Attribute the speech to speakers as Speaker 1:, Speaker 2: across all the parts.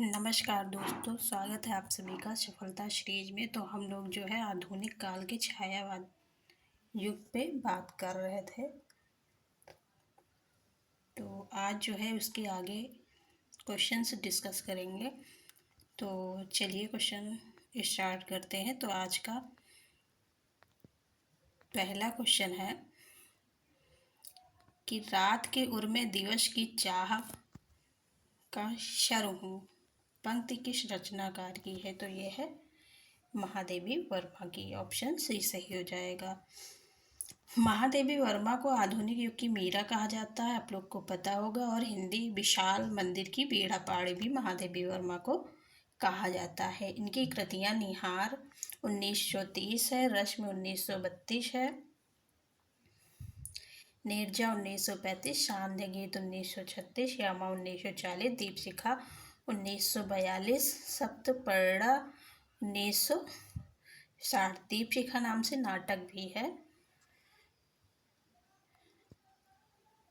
Speaker 1: नमस्कार दोस्तों, स्वागत है आप सभी का सफलता सीरीज में। तो हम लोग जो है आधुनिक काल के छायावाद युग पे बात कर रहे थे। तो आज जो है उसके आगे क्वेश्चंस डिस्कस करेंगे। तो चलिए क्वेश्चन स्टार्ट करते हैं। तो आज का पहला क्वेश्चन है कि रात के उर्मे दिवस की चाह का शर हूँ, पंक्ति किस रचनाकार की है? तो ये है महादेवी वर्मा की। ऑप्शन सी सही हो जाएगा। महादेवी वर्मा को आधुनिक युग की मीरा कहा जाता है, आप लोग को पता होगा। और हिंदी विशाल मंदिर की बीड़ा पाड़ी भी महादेवी वर्मा को कहा जाता है। इनकी कृतियां निहार 1930 है, रश्मि 1932 है, नीरजा 1935, सांध्य गीत 1936, यामा 1940, दीपशिखा 1942, सप्तपर्णा 1960। दीपशिखा नाम से नाटक भी है।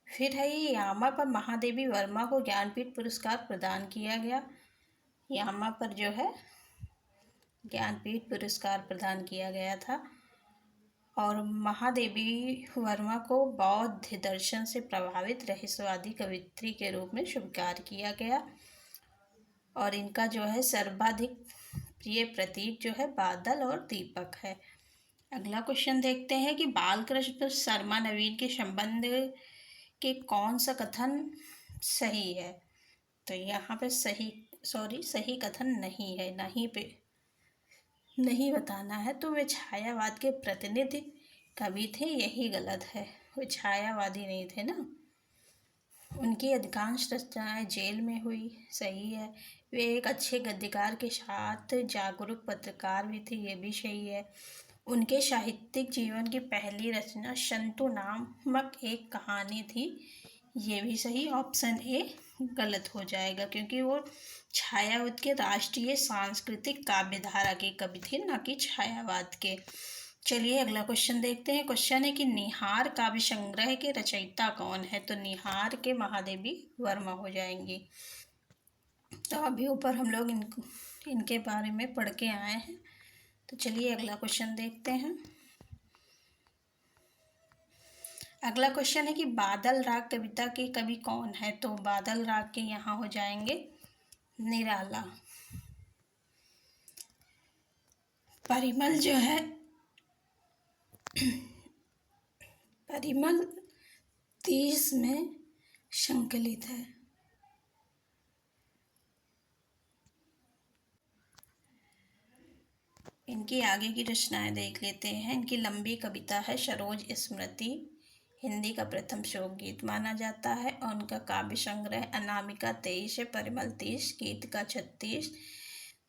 Speaker 1: फिर है ये यामा पर महादेवी वर्मा को ज्ञानपीठ पुरस्कार प्रदान किया गया। यामा पर जो है ज्ञानपीठ पुरस्कार प्रदान किया गया था। और महादेवी वर्मा को बौद्ध दर्शन से प्रभावित रहस्यवादी कवियत्री के रूप में स्वीकार किया गया। और इनका जो है सर्वाधिक प्रिय प्रतीक जो है बादल और दीपक है। अगला क्वेश्चन देखते हैं कि बालकृष्ण शर्मा नवीन के संबंध के कौन सा कथन सही है? तो यहाँ पे सही कथन नहीं है, नहीं बताना है। तो वे छायावाद के प्रतिनिधि कवि थे, यही गलत है। वे छायावादी नहीं थे ना। उनकी अधिकांश रचनाएं जेल में हुई, सही है। वे एक अच्छे गद्यकार के साथ जागरूक पत्रकार भी थे, ये भी सही है। उनके साहित्यिक जीवन की पहली रचना शंतु नामक एक कहानी थी, ये भी सही। ऑप्शन ए गलत हो जाएगा क्योंकि वो छायावाद के राष्ट्रीय सांस्कृतिक काव्यधारा के कवि थे, ना कि छायावाद के। चलिए अगला क्वेश्चन देखते हैं। क्वेश्चन है कि निहार काव्य संग्रह के रचयिता कौन है? तो निहार के महादेवी वर्मा हो जाएंगी। तो अभी ऊपर हम लोग इनके बारे में पढ़ के आए हैं। तो चलिए अगला क्वेश्चन देखते हैं। अगला क्वेश्चन है कि बादल राग कविता के कवि कौन है? तो बादल राग के यहाँ हो जाएंगे निराला। परिमल जो है परिमल 30 में संकलित है। इनकी आगे की रचनाएं देख लेते हैं। इनकी लंबी कविता है सरोज स्मृति, हिंदी का प्रथम शोक गीत माना जाता है। और उनका काव्य संग्रह अनामिका 23 है, परिमल 30, गीत का 36,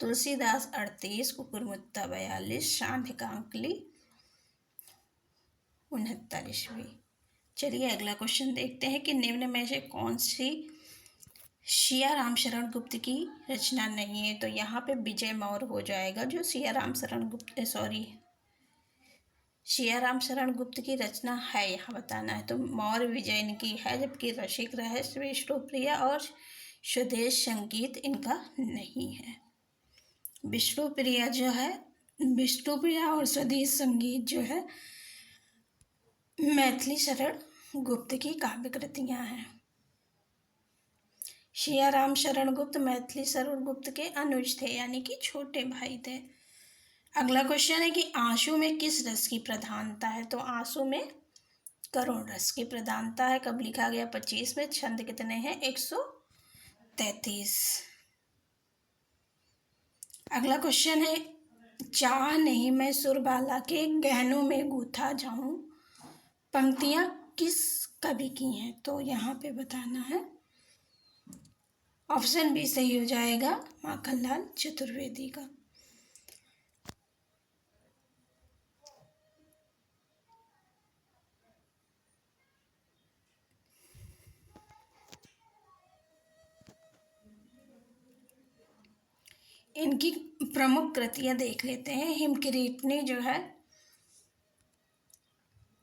Speaker 1: तुलसीदास 38, कुकुरमुत्ता 42, सांध्य कांकली 69वीं। चलिए अगला क्वेश्चन देखते हैं कि निम्न में से कौन सी सिया राम शरण गुप्त की रचना नहीं है? तो यहाँ पे विजय मौर्य हो जाएगा, जो सिया राम शरण गुप्त की रचना है, यहाँ बताना है। तो मौर्य विजय इनकी है, जबकि रसिक रहस्य, विष्णुप्रिया और स्वदेश संगीत इनका नहीं है। विष्णुप्रिया और स्वदेश संगीत जो है मैथिली शरण गुप्त की काव्य कृतियाँ हैं। सिया राम शरण गुप्त मैथिली शरण गुप्त के अनुज थे, यानी कि छोटे भाई थे। अगला क्वेश्चन है कि आंसू में किस रस की प्रधानता है? तो आंसू में करुण रस की प्रधानता है। कब लिखा गया? 25 में। छंद कितने हैं? 133। अगला क्वेश्चन है चाह नहीं मैं सुरबाला के गहनों में गूथा जाऊं, पंक्तियां किस कवि की हैं? तो यहाँ पे बताना है। ऑप्शन बी सही हो जाएगा, माखनलाल चतुर्वेदी का। इनकी प्रमुख कृतियां देख लेते हैं। हिमकिरीटनी जो है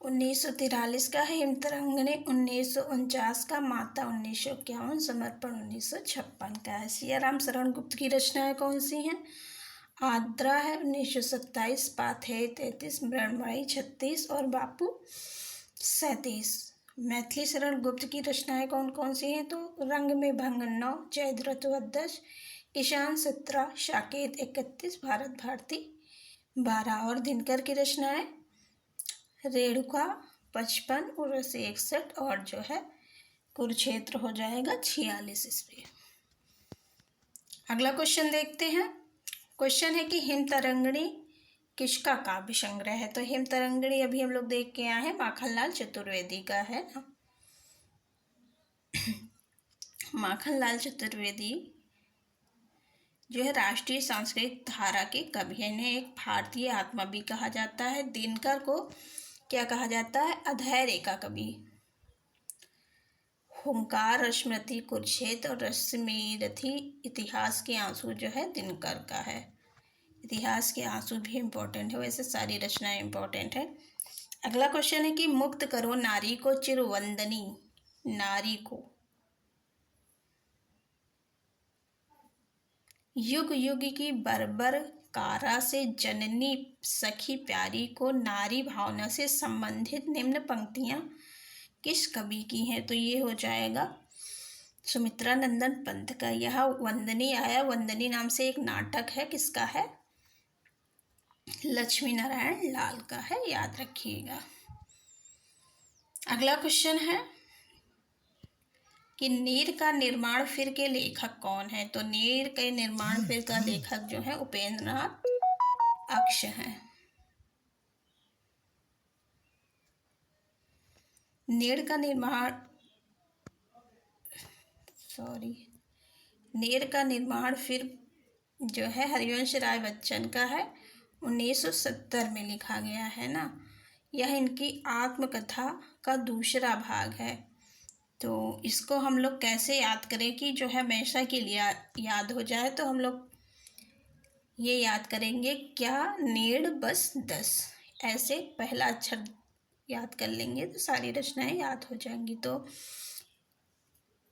Speaker 1: 1943 का है हिमतरंगिणी, 1949 का माता, 1951 समर्पण, 1956 का है। सियाराम शरण गुप्त की रचनाएं कौन सी हैं? आद्रा है 1927, पाथेय 33, मृणमयी 36 और बापू 37। मैथिली शरण गुप्त की रचनाएं कौन कौन सी हैं? तो रंग में भंग 9, जयद्रथ 10, किसान 17, साकेत 31, भारत भारती 12 और दिनकर की रचनाएं रेणुका 55, उर्वशी 61 और जो है कुरुक्षेत्र हो जाएगा 46 ईस्वी। अगला क्वेश्चन देखते हैं। क्वेश्चन है कि हिमतरंगिणी किसका काव्य संग्रह है? तो हिमतरंगिणी अभी हम लोग देख के आए हैं, माखनलाल चतुर्वेदी का है ना। माखनलाल चतुर्वेदी जो है राष्ट्रीय सांस्कृतिक धारा के कवि है। इन्हें एक भारतीय आत्मा भी कहा जाता है। दिनकर को क्या कहा जाता है? अधैर्य का कवि। हुंकार, स्मृति, कुरुक्षेत्र और रश्मिरथी इतिहास के आंसू जो है दिनकर का है। इतिहास के आंसू भी इम्पोर्टेंट है, वैसे सारी रचनाएं इम्पोर्टेंट है। अगला क्वेश्चन है कि मुक्त करो नारी को चिरवंदनी नारी को, युग युग की बर्बर कारा से जननी सखी प्यारी को, नारी भावना से संबंधित निम्न पंक्तियां किस कवि की हैं? तो ये हो जाएगा सुमित्रा नंदन पंत का। यह वंदनी आया, वंदनी नाम से एक नाटक है, किसका है? लक्ष्मी नारायण लाल का है, याद रखिएगा। अगला क्वेश्चन है कि नीर का निर्माण फिर के लेखक कौन है? तो नीर के निर्माण फिर का लेखक जो है उपेंद्रनाथ अक्ष हैं। नीर का निर्माण फिर जो है हरिवंश राय बच्चन का है, 1970 में लिखा गया है ना। यह इनकी आत्मकथा का दूसरा भाग है। तो इसको हम लोग कैसे याद करें कि जो है हमेशा के लिए याद हो जाए? तो हम लोग ये याद करेंगे, क्या नीड़ बस 10, ऐसे पहला अक्षर याद कर लेंगे तो सारी रचनाएं याद हो जाएंगी। तो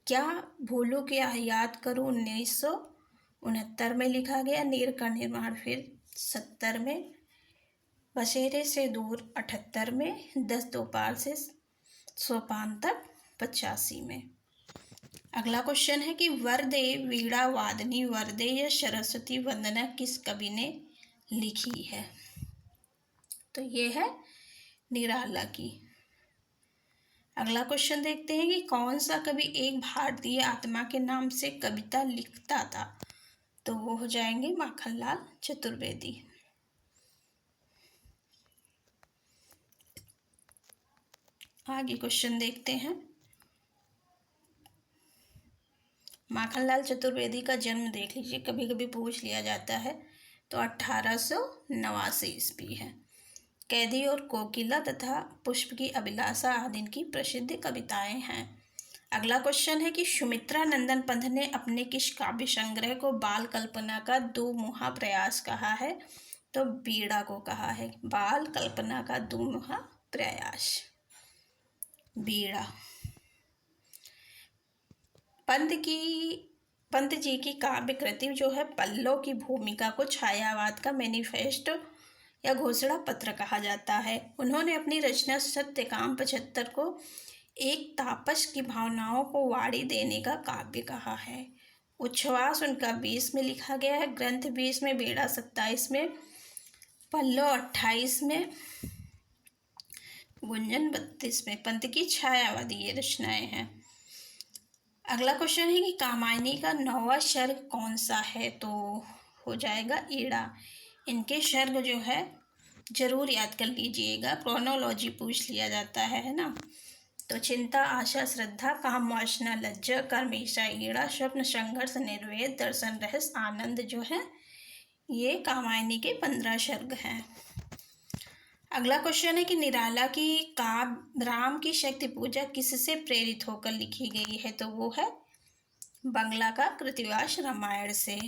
Speaker 1: क्या भूलूं क्या याद करूं 1969 में लिखा गया। नीर का निर्माण फिर 70 में, बसेरे से दूर 78 में, 10 दोपार से सोपान तक 85 में। अगला क्वेश्चन है कि वरदे वीणा वादनी वरदे या सरस्वती वंदना किस कवि ने लिखी है? तो ये है निराला की। अगला क्वेश्चन देखते हैं कि कौन सा कवि एक भारतीय आत्मा के नाम से कविता लिखता था? तो वो हो जाएंगे माखनलाल चतुर्वेदी। आगे क्वेश्चन देखते हैं। माखनलाल चतुर्वेदी का जन्म देख लीजिए, कभी कभी पूछ लिया जाता है। तो 1889 ईस्वी है। कैदी और कोकिला तथा पुष्प की अभिलाषा आदि इनकी प्रसिद्ध कविताएं हैं। अगला क्वेश्चन है कि सुमित्रा नंदन पंत ने अपने किस काव्य संग्रह को बाल कल्पना का दुमुहा प्रयास कहा है? तो बीड़ा को कहा है। बाल कल्पना का दुमुहा प्रयास, बीड़ा। पंत जी की काव्य कृति जो है पल्लव की भूमिका को छायावाद का मैनिफेस्टो या घोषणा पत्र कहा जाता है। उन्होंने अपनी रचना सत्यकाम 75 को एक तापस की भावनाओं को वाणी देने का काव्य कहा है। उच्छ्वास उनका 20 में लिखा गया है, ग्रंथ 20 में, बेड़ा 27 में, पल्लव 28 में, गुंजन 32 में। पंत की छायावादी ये रचनाएं हैं। अगला क्वेश्चन है कि कामायनी का 9वां सर्ग कौन सा है? तो हो जाएगा ईड़ा। इनके सर्ग जो है जरूर याद कर लीजिएगा, क्रोनोलॉजी पूछ लिया जाता है ना। तो चिंता, आशा, श्रद्धा, काम, वासना, लज्जा, कर्म, ईशा, ईड़ा, स्वप्न, संघर्ष, निर्वेद, दर्शन, रहस्य, आनंद जो है ये कामायनी के 15 सर्ग हैं। अगला क्वेश्चन है कि निराला की काव्य राम की शक्ति पूजा किससे प्रेरित होकर लिखी गई है? तो वो है बंगला का कृतिवास रामायण से।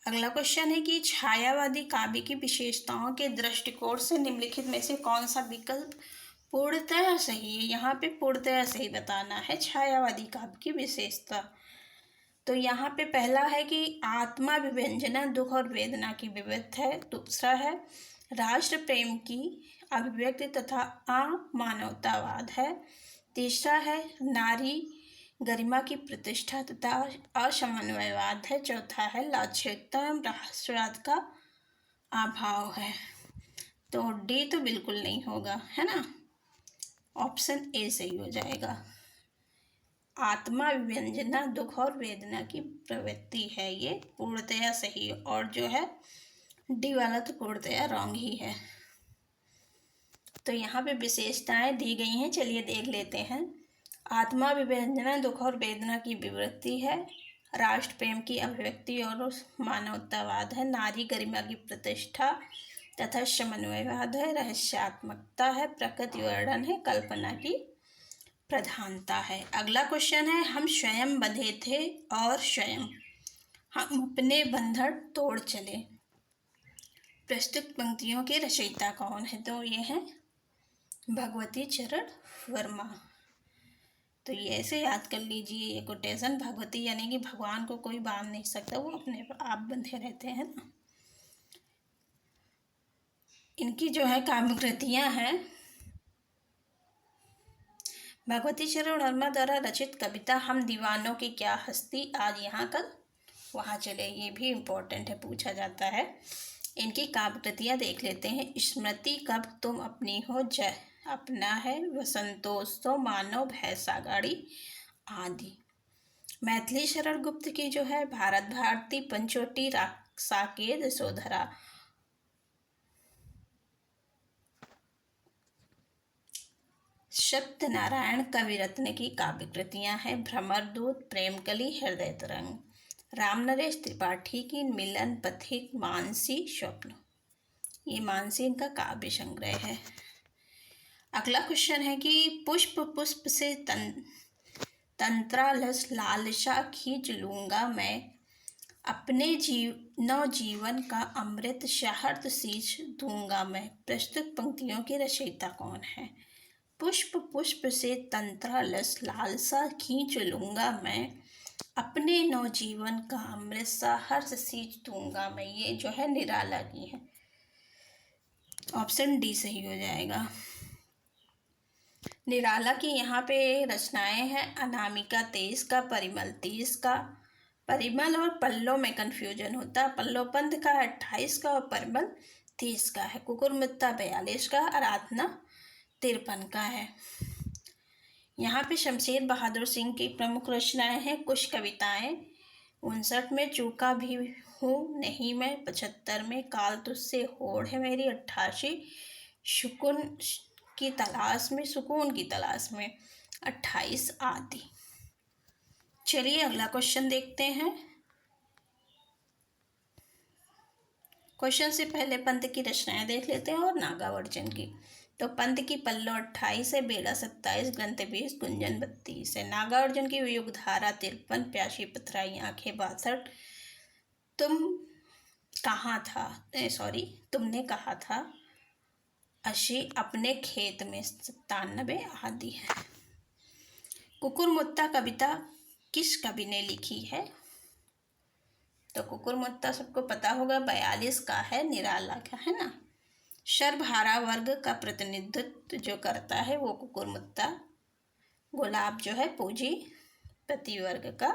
Speaker 1: अगला क्वेश्चन है कि छायावादी काव्य की विशेषताओं के दृष्टिकोण से निम्नलिखित में से कौन सा विकल्प पूर्णतः सही है। यहाँ पे पूर्णतः सही बताना है छायावादी काव्य की विशेषता। तो यहाँ पे पहला है कि आत्मा विव्यंजना दुख और वेदना की विविधता है। दूसरा है राष्ट्र प्रेम की अभिव्यक्ति तथा अमानवतावाद है। तीसरा है नारी गरिमा की प्रतिष्ठा तथा असमन्वयवाद है। चौथा है लाक्षणिकता एवं राष्ट्रवाद का अभाव है। तो डी तो बिल्कुल नहीं होगा, है ना, ऑप्शन ए सही हो जाएगा। आत्मा विव्यंजना दुख और वेदना की प्रवृत्ति है, ये पूर्णतया सही है। और जो है डी वाला तो पूर्णतया रॉन्ग ही है। तो यहाँ पे विशेषताएं दी गई हैं, चलिए देख लेते हैं। आत्मा विव्यंजना दुख और वेदना की विवृत्ति है। राष्ट्र प्रेम की अभिव्यक्ति और मानवतावाद है। नारी गरिमा की प्रतिष्ठा तथा समन्वयवाद है। रहस्यात्मकता है। प्रकृति वर्णन है। कल्पना की प्रधानता है। अगला क्वेश्चन है हम स्वयं बंधे थे और स्वयं हम अपने बंधन तोड़ चले। प्रस्तुत पंक्तियों के रचयिता कौन है। तो ये हैं भगवती चरण वर्मा। तो ये ऐसे याद कर लीजिए ये कोटेशन। भगवती यानी कि भगवान को कोई बांध नहीं सकता, वो अपने आप बंधे रहते हैं ना। इनकी जो है काव्य कृतियाँ हैं भगवती चरण वर्मा द्वारा रचित कविता हम दीवानों की क्या हस्ती, आज यहाँ कल वहाँ चले, ये भी इम्पोर्टेंट है, पूछा जाता है। इनकी काव्य कृतियाँ देख लेते हैं। स्मृति कब तुम अपनी हो, जय अपना है, वसंतोत्सव, मानव भैंसा गाड़ी आदि। मैथिली शरण गुप्त की जो है भारत भारती, पंचवटी, साकेत, यशोधरा। सत्यनारायण कविरत्न की काव्य कृतियाँ हैं भ्रमरदूत, प्रेमकली, हृदय तरंग। रामनरेश त्रिपाठी की मिलन पथिक, मानसी, स्वप्न। ये मानसी इनका काव्य संग्रह है। अगला क्वेश्चन है कि पुष्प पुष्प से तंत्रालस लालसा खींच लूंगा मैं, अपने नवजीवन का अमृत शहद सींच दूंगा मैं। प्रस्तुत पंक्तियों के रचयिता कौन है। पुष्प पुष्प से तंत्रालस लालसा खींच लूंगा मैं, अपने नवजीवन का अमृत सा हर्ष सींच दूंगा मैं। ये जो है निराला की है, ऑप्शन डी सही हो जाएगा। निराला की यहाँ पे रचनाएं हैं अनामिका 23 का, परिमल 30 का। परिमल और पल्लव में कंफ्यूजन होता है। पल्लव पंथ का 28 का और परिमल 30 का है। कुकुरमुत्ता 42 का, आराधना 53 का है। यहाँ पे शमशेर बहादुर सिंह की प्रमुख रचनाएं हैं। कुछ कविताएं 59 में, चूका भी हूँ नहीं मैं 75 में, काल तुझसे होड़ है मेरी 88, सुकून की तलाश में 28 आदि। चलिए अगला क्वेश्चन देखते हैं। क्वेश्चन से पहले पंत की रचनाएं देख लेते हैं और नागार्जुन की। तो पंत की पल्लव 28 है, बेला 27, ग्रंथ 20, गुंजन 32 है। नागार्जुन की युगधारा 53, प्यासी पथराई आंखें 62, तुमने कहा था 80, अपने खेत में 97 आदि है। कुकुरमुत्ता कविता किस कवि ने लिखी है। तो कुकुरमुत्ता सबको पता होगा 42 का है, निराला का है ना। सर्वहारा वर्ग का प्रतिनिधित्व जो करता है वो कुकुरमुत्ता। गुलाब जो है पूंजी पति वर्ग का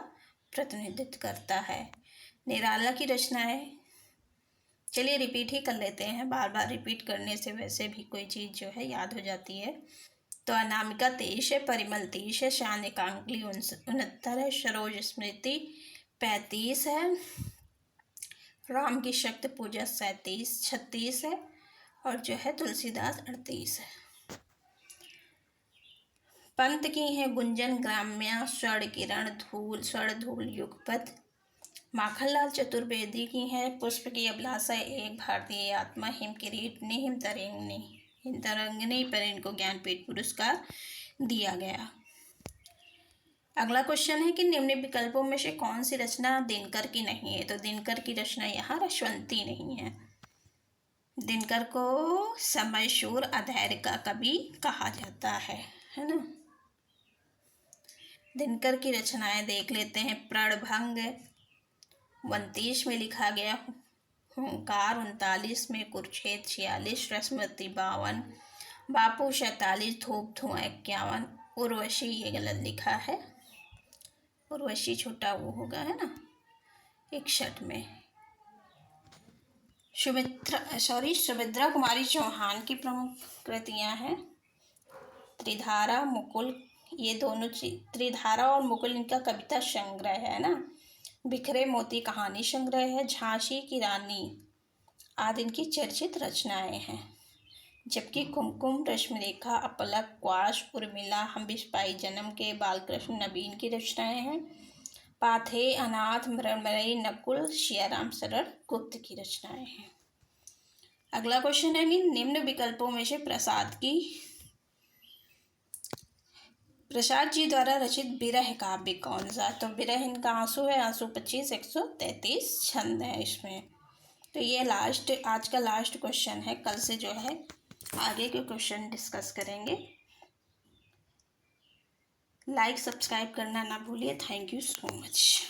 Speaker 1: प्रतिनिधित्व करता है। निराला की रचनाएं चलिए रिपीट ही कर लेते हैं, बार बार रिपीट करने से वैसे भी कोई चीज़ जो है याद हो जाती है। तो अनामिका 23 है, परिमल 30 है, शान एकांकली 69 है, सरोज स्मृति 35 है, राम की शक्ति पूजा 36 है, और जो है तुलसीदास 38 है। पंत की है गुंजन ग्राम्या, स्वर्ण किरण, स्वर्ण धूल, युगपथ। माखनलाल चतुर्वेदी की है पुष्प की अभिलाषा, एक भारतीय आत्मा, हिम किरीटनी, हिम तरंगिनी पर इनको ज्ञानपीठ पुरस्कार दिया गया। अगला क्वेश्चन है कि निम्न विकल्पों में से कौन सी रचना दिनकर की नहीं है। तो दिनकर की रचना यहाँ रसवंती नहीं है। दिनकर को समयशूर अधैर्य का कवि कहा जाता है ना। दिनकर की रचनाएं देख लेते हैं। प्रणभंग 29 में लिखा गया, हुंकार 39 में, कुरुक्षेत्र 46, रसमती 52, बापू 47, धूप धुआं 51, उर्वशी ये गलत लिखा है, उर्वशी छोटा वो होगा है ना 61 में। सुभद्रा कुमारी चौहान की प्रमुख कृतियां हैं त्रिधारा, मुकुल, ये दोनों त्रिधारा और मुकुल इनका कविता संग्रह है ना। बिखरे मोती कहानी संग्रह है। झांसी की रानी आदि इनकी चर्चित रचनाएं हैं। जबकि कुमकुम, रश्मिरेखा, अपलक, क्वाश, उर्मिला, हम बिस्पाई जन्म के, बालकृष्ण नवीन की रचनाएं हैं। पाथे, अनाथ, मृणमयी, नकुल, सियाराम शरण गुप्त की रचनाएं हैं। अगला क्वेश्चन है कि निम्न विकल्पों में से प्रसाद जी द्वारा रचित विरह काव्य कौन सा। तो विरह इनका आंसू है, आंसू 25, 133 छंद है इसमें। तो ये आज का लास्ट क्वेश्चन है। कल से जो है आगे के क्वेश्चन डिस्कस करेंगे। लाइक सब्सक्राइब करना ना भूलिए। Thank you so much.